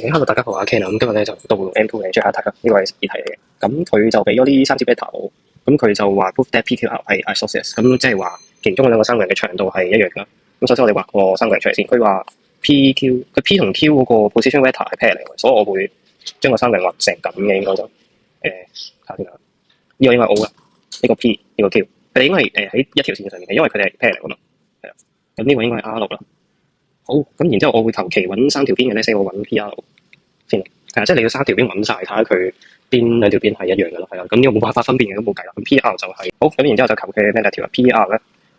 Hello 大家好，阿 Ken 啊，咁今日咧就到 M2 嘅最後一題啦，呢個係十二題嚟嘅。咁佢就俾咗啲三支 beta 我，咁佢就話 prove that PQR 係 isosceles，咁即係話其中兩個三角形嘅長度係一樣㗎。咁首先我哋畫個三角形出嚟先，佢話 PQ，佢 P 同 Q 嗰個 position vector 係 pair 嚟嘅，所以我會將個三角形畫成咁嘅，應該就睇下先啦。呢個應該係 O 啦，呢個 P，呢個 Q，佢哋應該係喺一條線上面嘅，因為佢哋係 pair 嚟㗎嘛。係啦，咁呢個應該係 R 六啦。好，咁然之後我會求其揾三條邊嘅咧，先我揾 PR 先。係啊，即係你要三條邊揾晒，睇下佢邊兩條邊係一樣嘅咯。係啦，咁呢個冇辦法分辨嘅，都冇計啦。咁 PR 就係、好，咁然之後就求佢 Mandative 啦。PR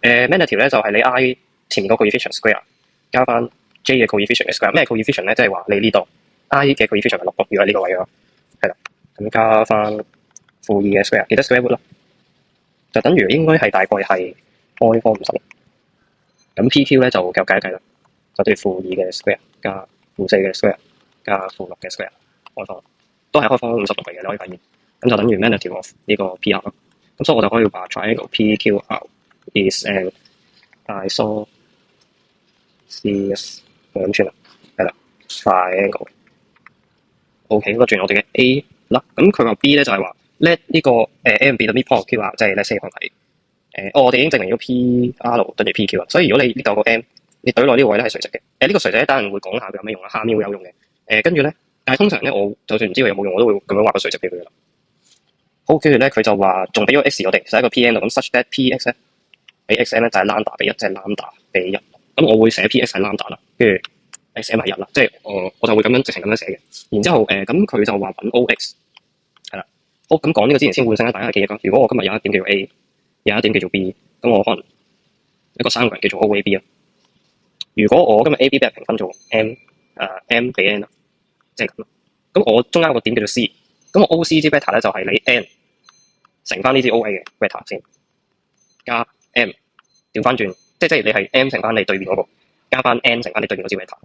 咧，Mandative 咧就係你 I 前面個 coefficient square 加翻 J 嘅 coefficient square。咩 coefficient 咧？即係話你呢度 I 嘅 coefficient 係6個，如果呢個位咯，係啦，咁加翻負2嘅 square，記得 square root 咯，就等於應該係大概係開方50。咁 PQ 咧就計一計啦。就對負2嘅 square 加負4嘅 square 加負6嘅 square 開方，都係開方56嚟嘅，你可以發現。咁就等於 Mandative of 呢個 PR 咯。咁所以我就可以話 triangle PQR is an isosceles 咁算啦，係啦 triangle。OK， 咁就轉我哋嘅 A 啦。咁佢話 B 咧就係話 let 呢個M be the midpoint QR， 即係 let's say 可能係我哋已經證明咗 PR 等於 PQ 啦。所以如果你呢度有個 M，你對落呢個位咧係垂直嘅。呢個垂直咧，等陣會講下佢有咩用啦，下面會有用嘅。跟住咧，但係通常咧，我就算唔知佢有冇用，我都會咁樣畫個垂直俾佢噶啦。好，跟住咧，佢就話仲俾咗 x 我哋，寫一個 Pn 度，咁 such that Px 咧俾 xm 咧就係 lambda 比1，即係 lambda 比1。咁我會寫 Px 係 lambda 啦，跟住 xm 係1啦，即係我就會咁樣直情咁樣寫嘅。然之後咁佢就話揾 ox 係啦。好，咁講呢個之前先換聲啦，大家記憶啦。如果我今日有一點叫做 A， 有一點叫做 B， 咁我可能一個三角形叫做 OAB 啊。如果我今日 A、B 俾人平分做 M 比 N 啦，即係咁咯。咁我中間有個點叫做 C， 咁我 OC 支 vector 咧就係你 N 乘翻呢支 OA 嘅 vector 先，加 M 調翻轉，即係你係 M 乘翻你對面嗰個，加翻 N 乘翻你對面嗰支 vector，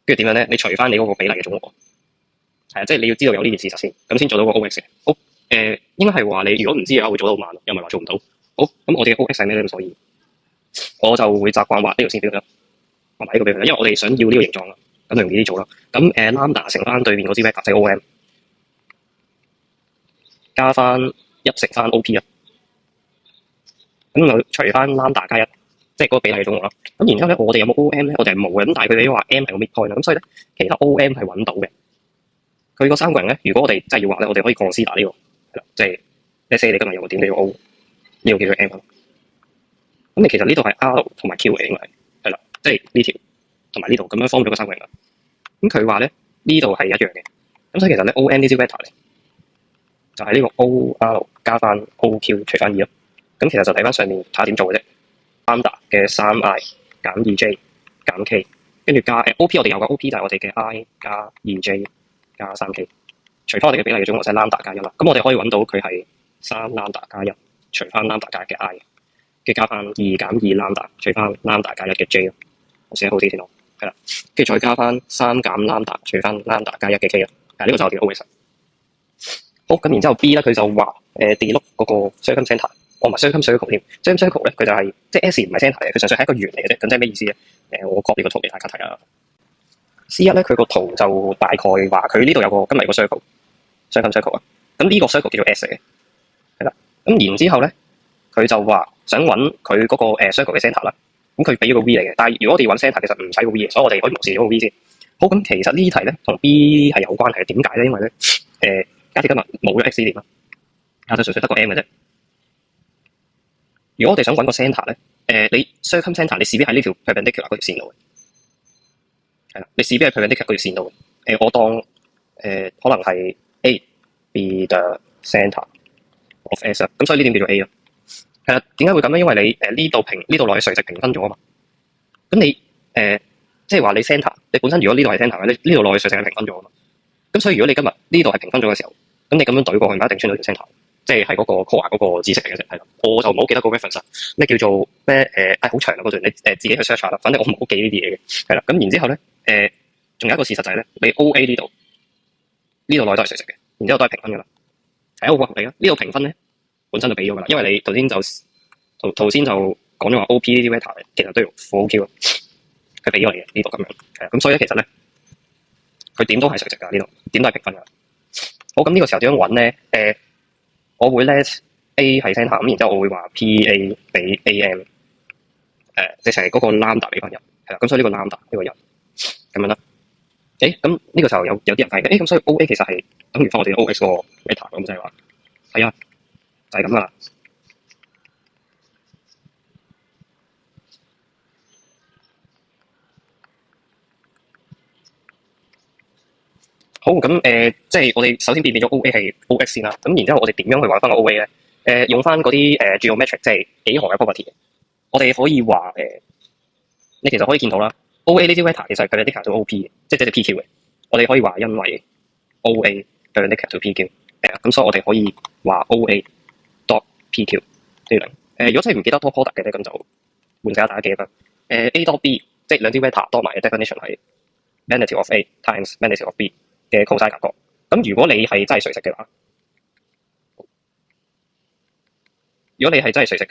跟住點樣咧？你除翻你嗰個比例嘅總和，係啊，即係你要知道有呢件事實先，咁先做到個 OX 嘅。好，應該係話你如果唔知嘅話會做得好慢，又唔係話做唔到。好，咁我哋嘅 OX 係咩咧？咁所以我就會習慣畫呢條線俾佢啦。畫埋呢個俾佢，因為我哋想要呢個形狀啦，咁就容易啲做啦。咁lambda 乘翻對面嗰支 vector 即係 OM， 加翻1乘翻 OP 啊，咁就除翻 lambda 加1，即係嗰個比例嘅總和啦。咁然之後咧，我哋有冇 OM 咧？我哋係冇嘅。咁但係佢哋都話 M 係個 midpoint 啦，咁所以咧，其實 OM 係揾到嘅。佢個三角形咧，如果我哋真係要畫咧，我哋可以 consider 呢個係啦，即係 let's say 你今日有個點叫做 O， 呢個叫做 M 啦。咁你其實呢度係 R 同埋 Q 嘅，應該係啦，即係呢條同埋呢度咁樣 form 咗個三角形啦。咁佢話咧呢度係一樣嘅，咁所以其實咧 O N 呢支 vector 咧就係呢個 O R 加翻 O Q 除翻2咯。咁其實就睇翻上面睇下點做嘅啫。lambda 嘅3i 減 2j 減 k， 跟住加O P 我哋有個 O P 就係我哋嘅 I 加 2j 加 3k， 除翻我哋嘅比例嘅總和即係 lambda 加1啦。咁我哋可以揾到佢係3 lambda 加1除翻 lambda 加1嘅 I， 跟住加翻2減2 lambda 除翻 lambda 加1嘅 j 咯。我寫好啲先咯。係啦，跟住再加翻3減 lambda 除翻 lambda 加1嘅 k 啦。呢個就係我哋嘅 OX。好，咁然之後 B 咧，佢就話develop 嗰個 circumcenter， 唔係 circle 添。circle 咧，佢就係即係 S 唔係 center 嘅，佢純粹係一個圓嚟嘅啫。咁即係咩意思咧？我 copy 個圖俾大家睇下。C1 咧，佢個圖就大概話佢呢度有個今日有個 circle 啊。咁呢個 circle 叫做 S 嚟嘅，係啦。咁然之後咧，佢就話想揾佢嗰個circle 嘅 center 啦。咁佢俾咗個 V 嚟嘅，但係如果我哋揾 center 其實唔使個 V 嘅，所以我哋可以無視咗個 V 先。好，咁其實呢題咧同 B 係有關係，點解咧？因為咧假設今日冇咗 X 點啦，就純粹得個 M 嘅啫。如果我哋想揾個 center 咧，你 circumcenter 你勢必喺呢條 perpendicular 嗰條線度嘅，係啦，你勢必喺 perpendicular 嗰條線度嘅。我當可能係 A be the center of S 啦，咁所以呢點叫做 A 咯。係啦，點解會咁咧？因為你呢度落去垂直平分咗啊嘛。咁你即係話你 center， 你本身如果呢度係 center 咧，呢度落去垂直係平分咗啊嘛。咁所以如果你今日呢度係平分咗嘅時候，咁你咁樣懟過去，咪一定穿到條 center， 即係嗰個 core 嗰個知識嚟嘅啫，係啦。我就唔好記得個 reference 咩叫做咩好長啊嗰段，你自己去 search 下啦。反正我唔好記呢啲嘢嘅，係啦。咁然之後咧仲有一個事實就係咧，你 OA 呢度內都係垂直嘅，然之後都係平分噶啦，係一個合理啦。呢度平分咧本身就俾咗噶啦，因為你頭先就講咗話 OP 呢啲 vector 其實都要負 OQ 咯，佢俾咗你嘅呢度咁樣，係咁所以咧其實咧佢點都係垂直㗎呢度，點都係平分㗎。好，咁呢個時候點樣揾咧？我會 let A 係 centre 咁，然之後我會話 PA 俾 AM，直情係嗰個 lambda 俾翻人，係啦。咁所以呢個 lambda 呢個人咁樣啦。咁呢個時候有啲人睇，咁所以 OA 其實係等於翻我哋 OX 個 meta 咁，就係話係啊，就係咁噶啦。好，咁即係我哋首先變咗 OA 係 OX 先啦。咁然之後我哋點樣去玩翻個 OA 咧？用翻嗰啲geometric 即係幾何嘅 property。我哋可以話你其實可以見到啦 ，OA 呢啲 vector 其實佢哋 perpendicular to OP 嘅，即係 PQ 嘅。我哋可以話因為 OA perpendicular to PQ，咁所以我哋可以話 OA dot PQ 呢兩。如果真係唔記得多 product 嘅咧，咁就換寫下大家記得。A dot B 即係兩啲 vector 多埋嘅 definition 係 magnitude of A times magnitude of B 嘅 cosine 夾角。咁如果你係真係垂直嘅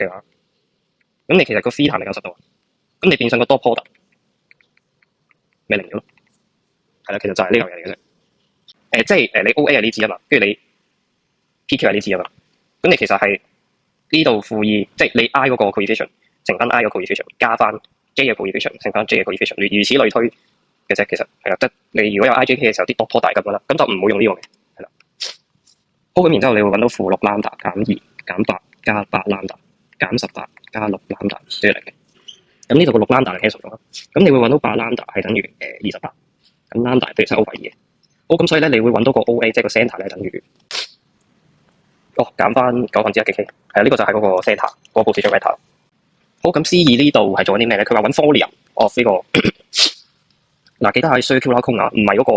話，咁你其實個 theta 係咪90度啊？咁你變相個 dot product 咪零咗咯？係啦，其實就係呢樣嘢嚟嘅啫。即係你 OA 係呢支啊嘛，跟住你 PQ 係呢支啊嘛。咁你其實係呢度負2，即係你 I 嗰個 coefficient 乘翻 I 嗰個 coefficient 加翻 J 嘅 coefficient 乘翻 J 嘅 coefficient，如此類推嘅啫。其實係啦，即係你如果有 IJK 嘅時候，啲 dot product 咁樣啦，咁就唔好用呢個嘅，係啦。好，咁然之後你會揾到負6 lambda 減2減8加8 lambda 減18加6 lambda 等於0嘅。咁呢度個6 lambda 係 cancel 咗啦。咁你會揾到8 lambda 係等於28。咁 lambda 其實 over 2嘅。好，咁所以咧你會揾到個 OA 即係個 centre 咧等於減翻1/9嘅 K。係呢個就係嗰個 centre 嗰個 position vector。好，咁 C2呢度係做緊啲咩咧？佢話揾 volume of 呢個嗱，記得係 circular cone 啊，唔係嗰個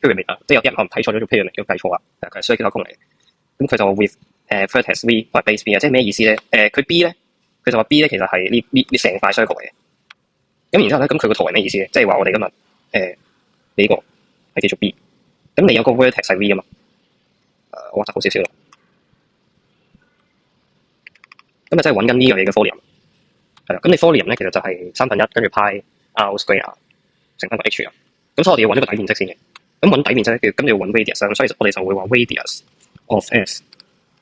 pyramid 啊，即係有啲人可能睇錯咗做 pyramid，叫計錯啦。佢係 circular cone嚟嘅。咁佢就 with vertex V 或 base B 啊，即係咩意思咧？佢 B 咧，佢就話 B 咧其實係呢成塊 circle 嚟嘅。咁然之後咧，咁佢個圖係咩意思咧？即係話我哋今日呢個係叫做 B， 咁你有個 vertex 係 V 啊嘛。我畫得好少少咯。咁啊，真係揾緊呢樣嘢嘅 volume。係啦，咁你 volume 咧其實就係1/3跟住派 R square 乘翻個 H 啊。咁所以我哋要揾一個底面積先嘅。咁揾底面積咧，咁你要揾 radius 啊。所以我哋就會話 radius of S。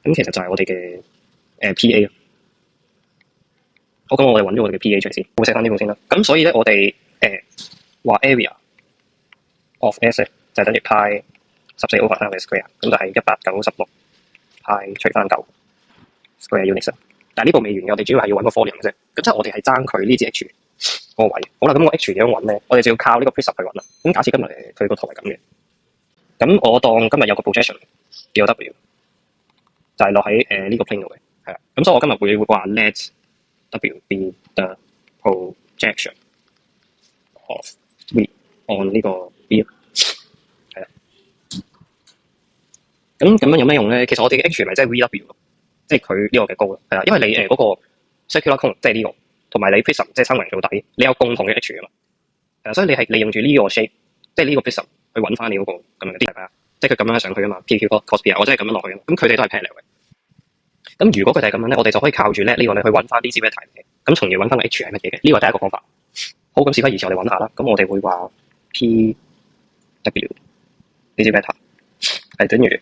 咁其實就係我哋嘅PA 咯。好，咁我哋揾咗我哋嘅 PA 出嚟先，會寫翻呢個先啦。咁所以咧，我哋話 area of S 咧就係等於派14/9 嘅 square， 咁就係196派除翻9 square units。但係呢步未完嘅，我哋主要係要揾個 volume 嘅啫。咁即係我哋係爭佢呢支 H 個位。好啦，咁個 H 點樣揾咧？我哋就要靠呢個 prism 去揾啦。咁假設今日佢個圖係咁嘅，咁我當今日有個 projection 叫 W， 就係落喺呢個 plane 度嘅，係啦。咁所以我今日會話 let W be the projection of V on 呢個 B， 係啦。咁樣有咩用咧？其實我哋嘅 H 咪即係 VW 咯。即係佢呢個嘅高啦，係啦，因為你嗰個 circular cone 即係呢個，同埋你 prism 即係三角形做底，你有共同嘅 H 啊嘛，係啦，所以你係利用住呢個 shape， 即係呢個 prism 去揾翻你嗰個咁樣嘅啲大家，即係佢咁樣上去啊嘛 ，PQ cos B 啊，或者係咁樣落去啊嘛，咁佢哋都係 parallel 嘅。咁如果佢哋係咁樣咧，我哋就可以靠住咧呢個你去揾翻呢支 vector 嘅，咁從而揾翻個 H 係乜嘢嘅，呢個係第一個方法。好，咁事不宜遲，我哋揾下啦。咁我哋會話 PW 呢支 vector 係等於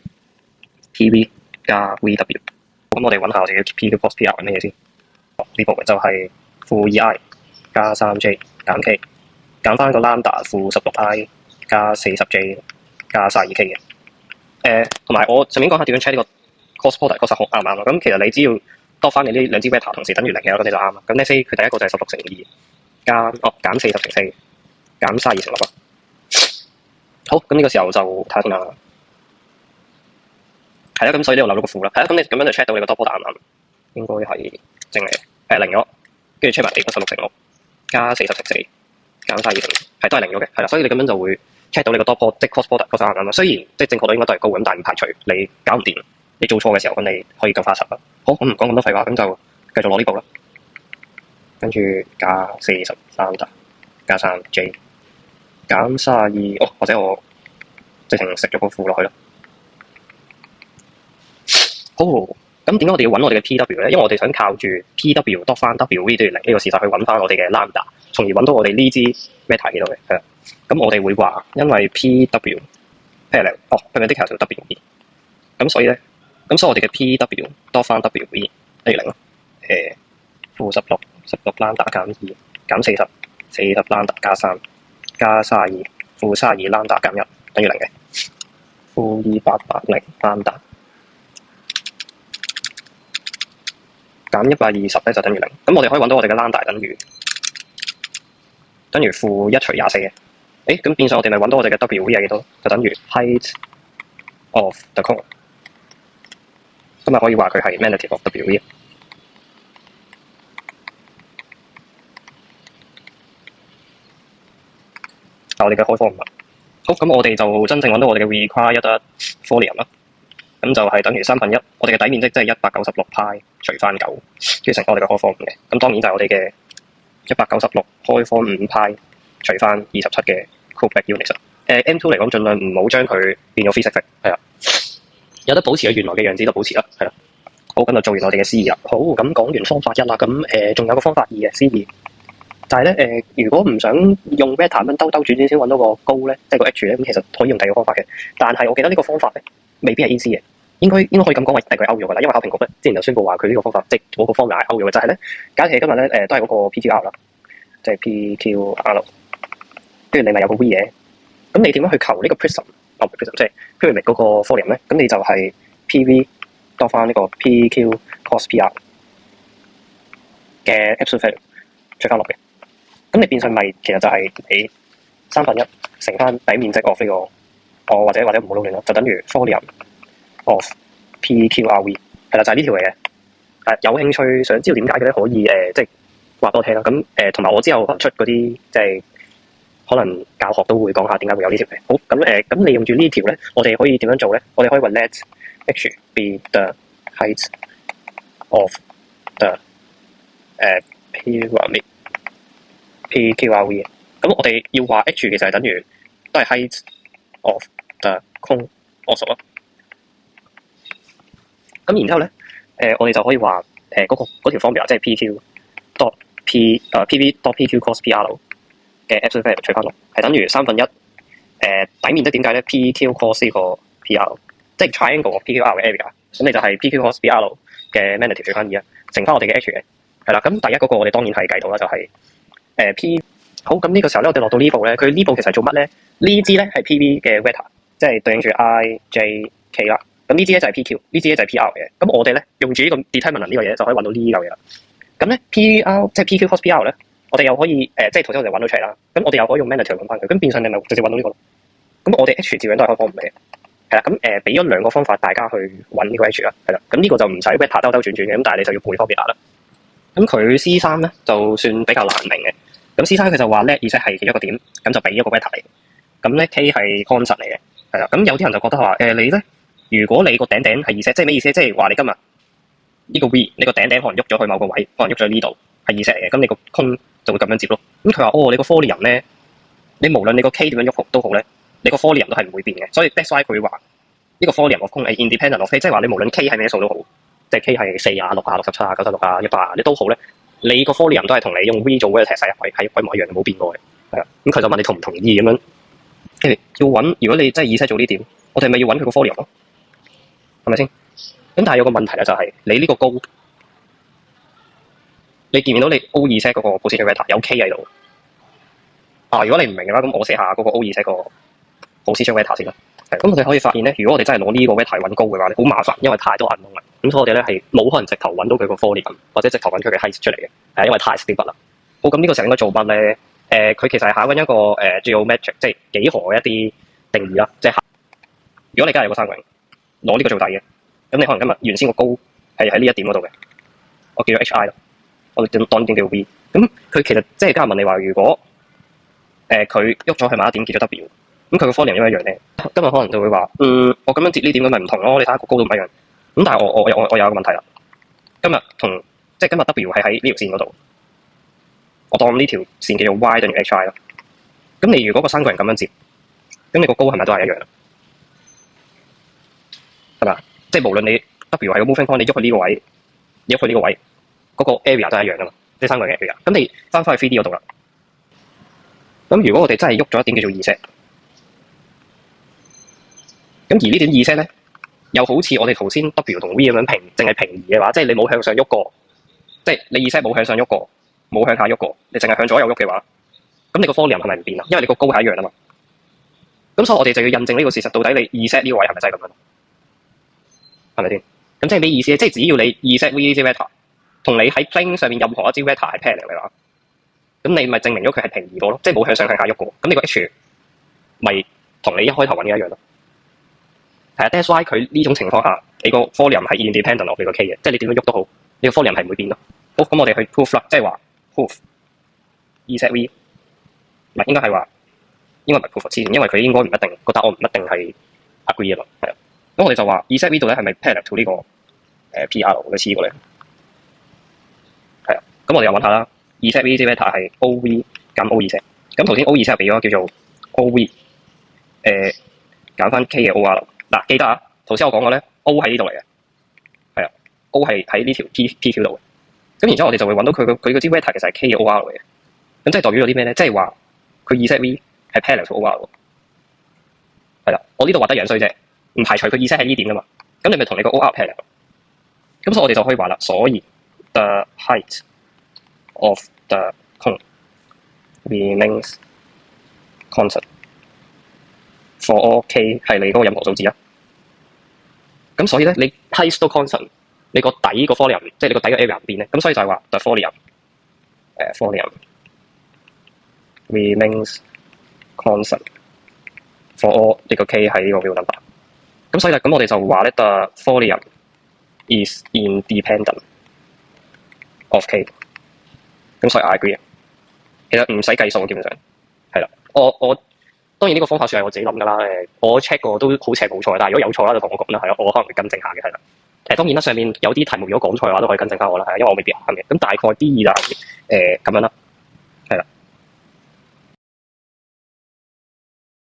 PV 加 VW。咁我哋揾下我哋嘅 PQ cos PR 係咩嘢先？呢部就係負2i 加3j 減 k， 減翻個 lambda 負16i 加40j 加32k 嘅。同埋我順便講下點樣 check 呢個 cos product 個實項啱唔啱啊？咁其實你只要多翻你呢兩支 vector 同時等於0嘅，咁你就啱啦。咁 let's say 佢第一個就係16乘2加減40乘4減32乘6啦。好，咁呢個時候就睇下先啦。係啦，咁所以呢度留咗個負啦。係啦，咁你咁樣就 check 到你個 dot product 啱唔啱？應該係正嚟嘅，零咗，跟住 check 埋地16乘6加40乘4減32乘係都係0咗嘅，係啦，所以你咁樣就會 check 到你個 dot product 即係 cos product 嗰陣啱唔啱？雖然即係正確率應該都係高咁，但係唔排除你搞唔掂，你做錯嘅時候，咁你可以夠花實啦。好，咁唔講咁多廢話，咁就繼續攞呢步啦。跟住加43加3j 減32，或者我直情食咗個負落去啦。好，咁點解我哋要揾我哋嘅 PW 咧？因為我哋想靠住 PW 得翻 WV 等於0呢個事實去揾翻我哋嘅 lambda， 從而揾到我哋呢支 vector 喺度嘅，係啦。咁我哋會話，因為 P.W. 譬如嚟perpendicular to W.B. 咁所以咧，咁所以我哋嘅 P.W. 多翻 W.B. 等於0咯。負16lambda 減2減40lambda 加3加32負32 lambda 減1等於0嘅。負2880 lambda 減120咧就等於0。咁我哋可以揾到我哋嘅 lambda 等於負1除24嘅。咁變相我哋咪揾到我哋嘅 W.V 係幾多？就等於 height of the cone。咁咪可以話佢係 magnitude of W.V。我哋嘅開科唔係好，咁我哋就真正揾到我哋嘅 required volume 啦。咁就係等於1/3，我哋嘅底面積即係196派除翻9，跟住乘翻我哋嘅開科5嘅。咁當然就係我哋嘅196開科5派除翻27嘅 cubic units。M2 嚟講，盡量唔好將佢變咗 physics， 係啦，有得保持佢原來嘅樣子就保持啦，係啦。好，咁就做完我哋嘅 C2啦。好，咁講完方法1啦，咁仲有個方法2嘅 C2。就係咧，如果唔想用 vector 咁兜轉先揾到個高咧，即係個 H 咧，咁其實可以用第二個方法嘅。但係我記得呢個方法咧，未必係 easy 嘅，應該可以咁講，係佢 out 咗㗎啦。因為考評局咧之前就宣佈話佢呢個方法，即係嗰個方法係 out 咗嘅。就係咧，假設今日咧都係嗰個 PQR 啦，即係 PQR， 跟住你咪有個 V 嘅，咁你點樣去求呢個 prism 即係 pyramid 嗰個 volume 咧？咁你就係 PV 多翻呢個 PQ cos PR 嘅 absolute value 除翻落嘅。咁你變相咪其實就係你1/3乘翻底面積 of 呢個，或者唔好撈亂咯，就等於 volume of PQRV 係啦，就係呢條嚟嘅。有興趣想知道點解嘅咧，可以即係話俾我聽啦。咁同埋我之後出嗰啲即係可能教學都會講下點解會有呢條嘅。好，咁你用住呢條咧，我哋可以點樣做咧？我哋可以話 let H be the height of the pyramid PQRV 嘅。咁我哋要話 H 其實係等於都係 height of the cone also 咯。咁然之後咧，我哋就可以話嗰條 formula 即係 PQ dot PV dot PQ cos PR 嘅 absolute value 除翻落係等於1/3底面積點解咧 PQ cos 呢個 PR 即係 triangle of PQR 嘅 area。咁你就係 PQ cos PR 嘅 magnitude 除翻2啊，乘翻我哋嘅 H 嘅係啦。咁第一嗰個我哋當然係計到啦，就係P。好，咁呢個時候咧，我哋落到呢步咧，佢呢步其實係做乜咧？呢支咧係 PV 嘅 vector， 即係對應住 I、J、K 啦。咁呢支咧就係 PQ， 呢支咧就係 PR 嘅。咁我哋咧用住呢個 determinant 呢個嘢就可以揾到呢嚿嘢啦。咁咧 PR 即係 PQ cos PR 咧，我哋又可以即係頭先我哋揾到出嚟啦。咁我哋又可以用 magnitude 揾翻佢。咁變相你咪直接揾到呢個咯。咁我哋 H 照樣都係開科5嘅。係啦，咁俾咗2個方法大家去揾呢個 H 啦。係啦，咁呢個就唔使 vector 兜轉嘅，咁但係你就要背 formula 啦。咁佢 C3咧就算比較難明嘅。咁 C3佢就話 let Z 係其中一個點，咁就俾一個 vector 嚟。咁咧 K 係 constant 嚟嘅，係啦。咁有啲人就覺得話你咧，如果你個頂係Z，即係咩意思？即係話你今日呢個 V， 你個頂可能喐咗去某個位，可能喐咗呢度係Z嚟嘅，咁你個空就會咁樣接咯。咁佢話你個 volume 咧，你無論你個 K 點樣喐都好咧，你個 volume 都係唔會變嘅。所以 that's why 佢話呢個 volume of 空係 independent of K， 即係話你無論 K 係咩數都好，即係 K 係4啊、6啊、67啊、96啊、100啊，你都好咧。你個 volume 都係同你用 V 做嗰個題係一模一樣，冇變過嘅，係啊。咁佢就問你同唔同意咁樣，要揾。如果你真係Z 做呢點，我哋咪要揾佢個 volume 咯，係咪先？咁但係有個問題咧，就係你呢個高，你見唔見到你 O2Z 嗰個 position vector 有 K 喺度啊？如果你唔明嘅話，咁我寫下嗰個 O2Z 個 position vector 先啦。咁我哋可以發現咧，如果我哋真係攞呢個 vector 揾高嘅話咧，好麻煩，因為太多銀窿啦。咁所以我哋咧係冇可能直頭揾到佢個 volume，或者直頭揾佢嘅 height 出嚟嘅，因為太 stable 啦。好，咁呢個時候應該做乜咧？佢其實係考緊一個geometric， 即係幾何嘅一啲定義啦。即係如果你梗係有個三角形，攞呢個做底嘅，咁你可能今日原先個高係喺呢一點嗰度嘅，我叫咗 HI 啦，我當點叫 V。咁佢其實即係今日問你話，如果佢喐咗去某一點，叫咗 W。咁佢個 volume 一樣咧，今日可能就會話，我咁樣接呢點咁咪唔同咯，你睇下個高度唔一樣。咁但係我有一個問題啦，今日 W 係喺呢條線嗰度，我當呢條線叫做 Y 等於 HI 啦。咁你如果個三角形咁樣接，咁你個高係咪都係一樣啊？係嘛？即係無論你 W 係個 moving point，你喐去呢個位，你喐去呢個位，嗰個 area 都係一樣噶嘛，即係三角形嘅 area。咁你翻去 3D 嗰度啦。咁如果我哋真係喐咗一點叫做 Z， 咁而呢點 Z 咧，又好似我哋頭先 W 同 V 咁樣淨係平移嘅話，即係你冇向上喐過，即係你 Z 冇向上喐過，冇向下喐過，你淨係向左右喐嘅話，咁你個 volume 係咪唔變啊？因為你個高係一樣啊嘛。咁所以我哋就要印證呢個事實，到底你 Z 呢個位係咪真係咁樣？係咪先？咁即係咩意思咧？即係只要你 Z V 呢支 vector 同你喺 plane 上面任何一支 vector 係 parallel 嘅話，咁你咪證明咗佢係平移過咯，即係冇向上向下喐過。咁你個 H 咪同你一開頭揾嘅一樣咯。係啊 ，that's why 佢呢種情況下，你個 volume 係 independent of 你個 K 嘅，即係你點樣喐都好，你個 volume 係唔會變咯。好，咁我哋去 proof 啦，即係話 proof Z V， 唔係應該係話應該唔係 proof 之前，因為佢應該唔一定個答案唔一定係 agree 啊嘛，係啊。咁我哋就話 Z V 到底係咪 parallel to 呢個PR 類似過嚟？係啊，咁我哋又揾下啦。Z V 呢支 vector 係 OV 減 OZ， 咁頭先 OZ 俾咗叫做 OV， 減翻 K 嘅 OR。嗱，記得啊，頭先我講過咧 ，O 喺呢度嚟嘅，係啊 ，O 係喺呢條 PQ 度嘅。咁然之後我哋就會揾到佢嗰支 vector 其實係 K 嘅 OR 嚟嘅。咁即係代表咗啲咩咧？即係話佢 Z V 係 parallel to OR 喎。係啦，我呢度畫得樣衰啫，唔排除佢 Z 係呢點噶嘛。咁你咪同你個 OR parallel。咁所以我哋就可以話啦，所以 the height of the cone remains constant for all K 係你嗰個任何數字啊。咁所以咧，你 height 都 constant， 你個底個 volume 即係你個底個 area 唔變咧。咁所以就係話 the volume remains constant for all 呢個 K 係呢個 real number。咁所以咧，咁我哋就話咧 the volume is independent of K。咁所以 I agree 啊。其實唔使計數，基本上係啦。我當然呢個方法算係我自己諗㗎啦。我 check 過都好似係冇錯，但係如果有錯啦，就同我講啦，係咯，我可能會更正下嘅，係啦。當然啦，上面有啲題目如果講錯嘅話，都可以更正翻我啦，係因為我未必啱嘅。咁大概啲就咁樣啦。